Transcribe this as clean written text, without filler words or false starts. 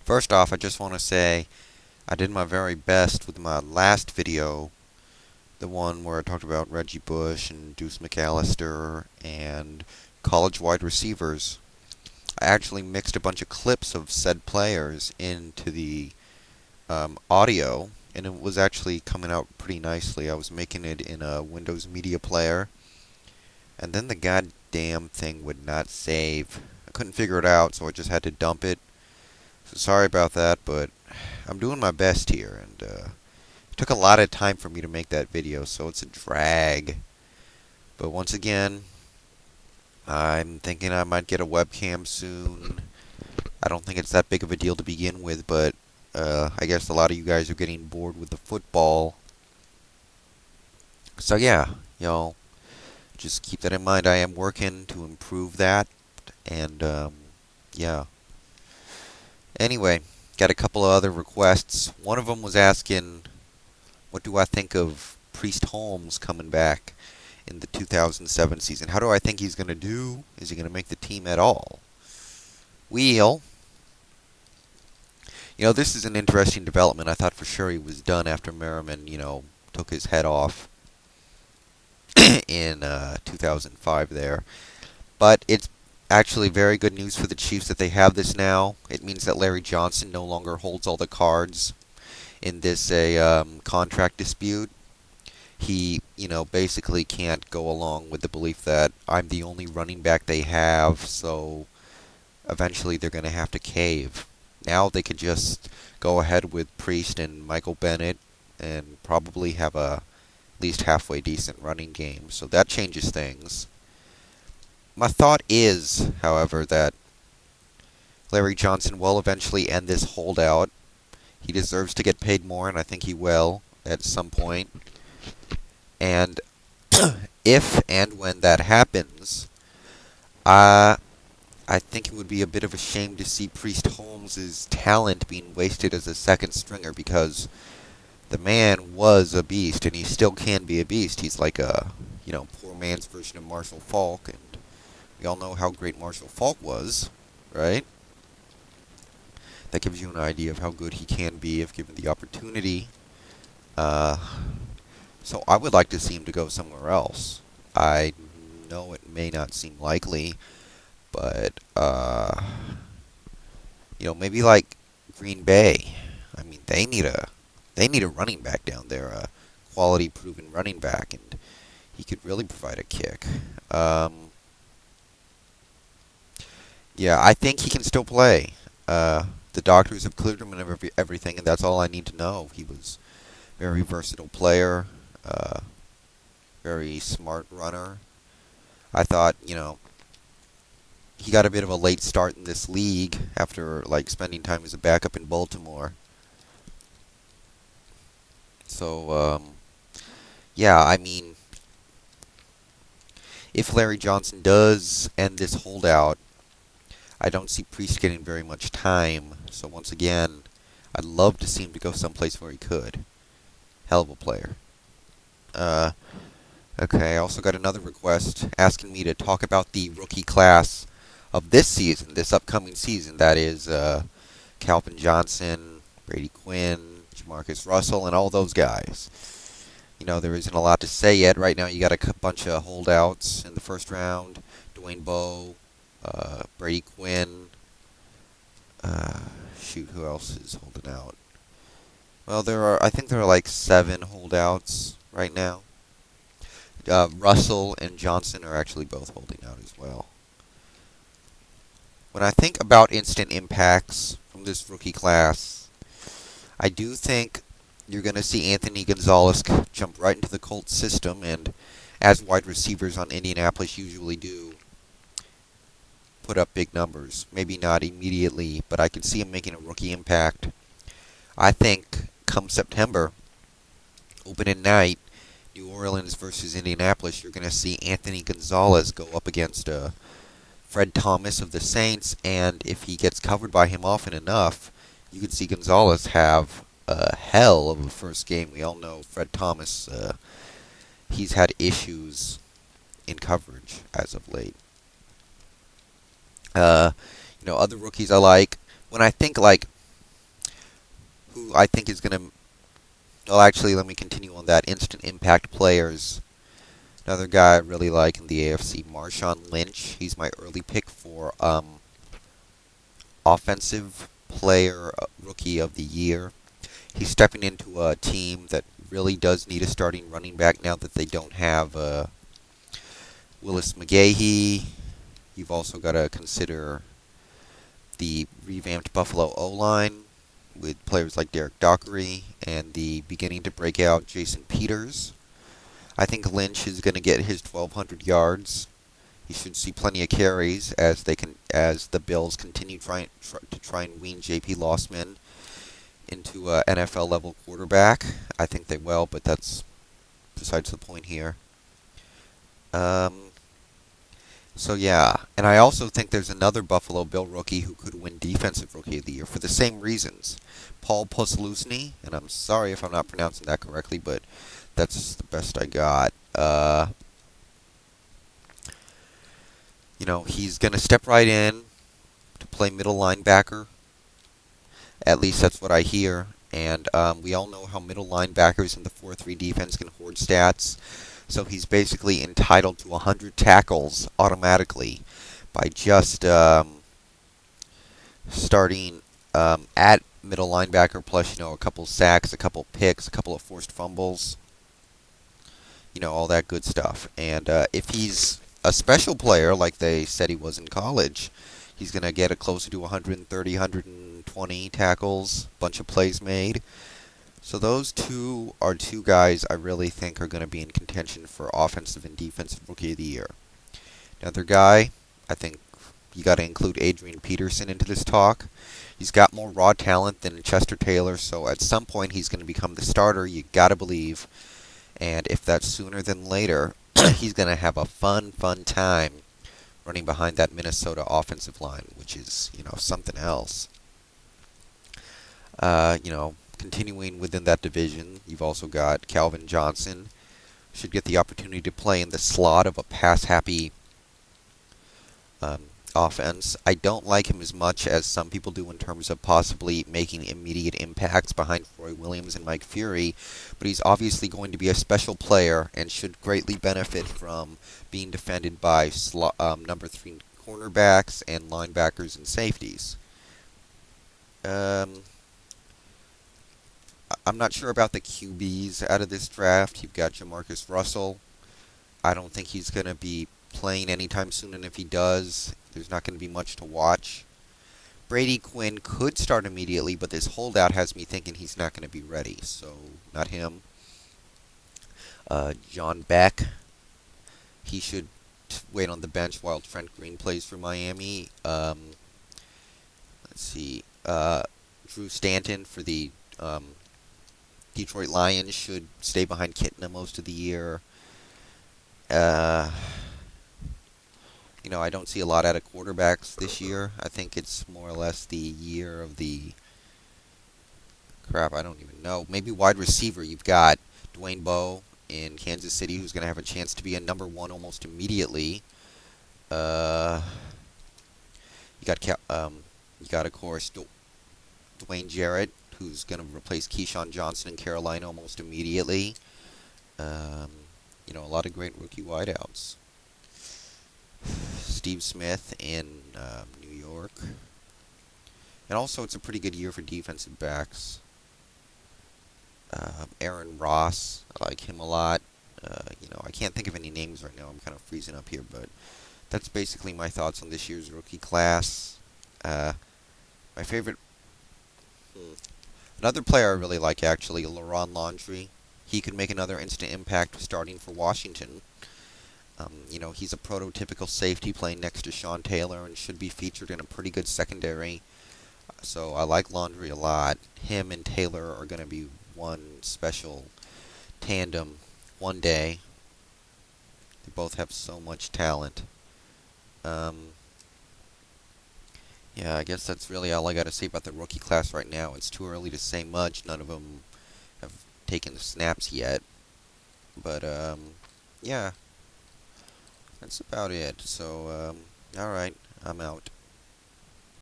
First off, I just want to say I did my very best with my last video, the one where I talked about Reggie Bush and Deuce McAllister and college wide receivers. I actually mixed a bunch of clips of said players into the audio, and it was actually coming out pretty nicely. I was making it in a Windows Media Player, and then the goddamn thing would not save. I couldn't figure it out, so I just had to dump it. So sorry about that, but I'm doing my best here, and it took a lot of time for me to make that video, so it's a drag. But once again, I'm thinking I might get a webcam soon. I don't think it's that big of a deal to begin with, but I guess a lot of you guys are getting bored with the football. So yeah, y'all, just keep that in mind. I am working to improve that, and yeah. Anyway, got a couple of other requests. One of them was asking, what do I think of Priest Holmes coming back in the 2007 season? How do I think he's going to do? Is he going to make the team at all? Well, this is an interesting development. I thought for sure he was done after Merriman, took his head off in 2005 there. But it's actually very good news for the Chiefs that they have this now. It means that Larry Johnson no longer holds all the cards in this contract dispute. He, basically can't go along with the belief that I'm the only running back they have, so eventually they're going to have to cave. Now they could just go ahead with Priest and Michael Bennett and probably have a at least halfway decent running game. So that changes things. My thought is, however, that Larry Johnson will eventually end this holdout. He deserves to get paid more, and I think he will at some point. And if and when that happens, I think it would be a bit of a shame to see Priest Holmes' talent being wasted as a second stringer, because the man was a beast, and he still can be a beast. He's like a, poor man's version of Marshall Faulk, and we all know how great Marshall Faulk was, right? That gives you an idea of how good he can be if given the opportunity. So I would like to see him to go somewhere else. I know it may not seem likely, but maybe like Green Bay. I mean, they need a running back down there, a quality proven running back, and he could really provide a kick. Yeah, I think he can still play. The doctors have cleared him and everything, and that's all I need to know. He was a very versatile player, very smart runner. I thought, he got a bit of a late start in this league after spending time as a backup in Baltimore. So, yeah, I mean, if Larry Johnson does end this holdout, I don't see Priest getting very much time. So once again, I'd love to see him to go someplace where he could. Hell of a player. Okay, I also got another request asking me to talk about the rookie class of this season, this upcoming season. That is Calvin Johnson, Brady Quinn, Jamarcus Russell, and all those guys. There isn't a lot to say yet. Right now, you got a bunch of holdouts in the first round. Dwayne Bowe, Brady Quinn. Who else is holding out? Well, I think there are like 7 holdouts right now. Russell and Johnson are actually both holding out as well. When I think about instant impacts from this rookie class, I do think you're going to see Anthony Gonzalez jump right into the Colts system, and as wide receivers on Indianapolis usually do, put up big numbers. Maybe not immediately, but I can see him making a rookie impact. I think come September, opening night, New Orleans versus Indianapolis, you're going to see Anthony Gonzalez go up against Fred Thomas of the Saints, and if he gets covered by him often enough, you could see Gonzalez have a hell of a first game. We all know Fred Thomas, he's had issues in coverage as of late. Other rookies I like. When I think who I think is going to... Well, actually, let me continue on that. Instant impact players. Another guy I really like in the AFC, Marshawn Lynch. He's my early pick for offensive player rookie of the year. He's stepping into a team that really does need a starting running back now that they don't have Willis McGahee. You've also got to consider the revamped Buffalo O-line with players like Derek Dockery and the beginning to break out Jason Peters. I think Lynch is going to get his 1,200 yards. He should see plenty of carries as the Bills continue to try and wean J.P. Lossman into a NFL level quarterback. I think they will, but that's besides the point here. So yeah, and I also think there's another Buffalo Bill rookie who could win Defensive Rookie of the Year for the same reasons. Paul Posluszny, and I'm sorry if I'm not pronouncing that correctly, but that's the best I got. He's going to step right in to play middle linebacker. At least that's what I hear. And we all know how middle linebackers in the 4-3 defense can hoard stats. So he's basically entitled to 100 tackles automatically by just starting at middle linebacker, plus a couple sacks, a couple picks, a couple of forced fumbles, all that good stuff. And if he's a special player like they said he was in college, he's going to get it closer to 130, 120 tackles, bunch of plays made. So those two are two guys I really think are going to be in contention for Offensive and Defensive Rookie of the Year. Another guy, I think you got to include Adrian Peterson into this talk. He's got more raw talent than Chester Taylor, so at some point he's going to become the starter, you got to believe. And if that's sooner than later, he's going to have a fun time running behind that Minnesota offensive line, which is, something else. Continuing within that division, you've also got Calvin Johnson. Should get the opportunity to play in the slot of a pass-happy offense. I don't like him as much as some people do in terms of possibly making immediate impacts behind Troy Williams and Mike Fury, but he's obviously going to be a special player and should greatly benefit from being defended by number 3 cornerbacks and linebackers and safeties. I'm not sure about the QBs out of this draft. You've got Jamarcus Russell. I don't think he's going to be playing anytime soon, and if he does, there's not going to be much to watch. Brady Quinn could start immediately, but this holdout has me thinking he's not going to be ready, so not him. John Beck, he should wait on the bench while Trent Green plays for Miami. Let's see. Drew Stanton for the Detroit Lions should stay behind Kitna most of the year. I don't see a lot out of quarterbacks this year. I think it's more or less the year of the... Crap, I don't even know. Maybe wide receiver. You've got Dwayne Bowe in Kansas City, who's going to have a chance to be a number 1 almost immediately. You got, of course, Dwayne Jarrett, who's going to replace Keyshawn Johnson in Carolina almost immediately. A lot of great rookie wideouts. Steve Smith in New York. And also, it's a pretty good year for defensive backs. Aaron Ross, I like him a lot. I can't think of any names right now. I'm kind of freezing up here, but that's basically my thoughts on this year's rookie class. My favorite... Another player I really like, actually, LaRon Laundrie. He could make another instant impact starting for Washington. He's a prototypical safety playing next to Sean Taylor and should be featured in a pretty good secondary. So I like Laundrie a lot. Him and Taylor are going to be one special tandem one day. They both have so much talent. Yeah, I guess that's really all I got to say about the rookie class right now. It's too early to say much. None of them have taken the snaps yet. But, yeah. That's about it. So, alright, I'm out.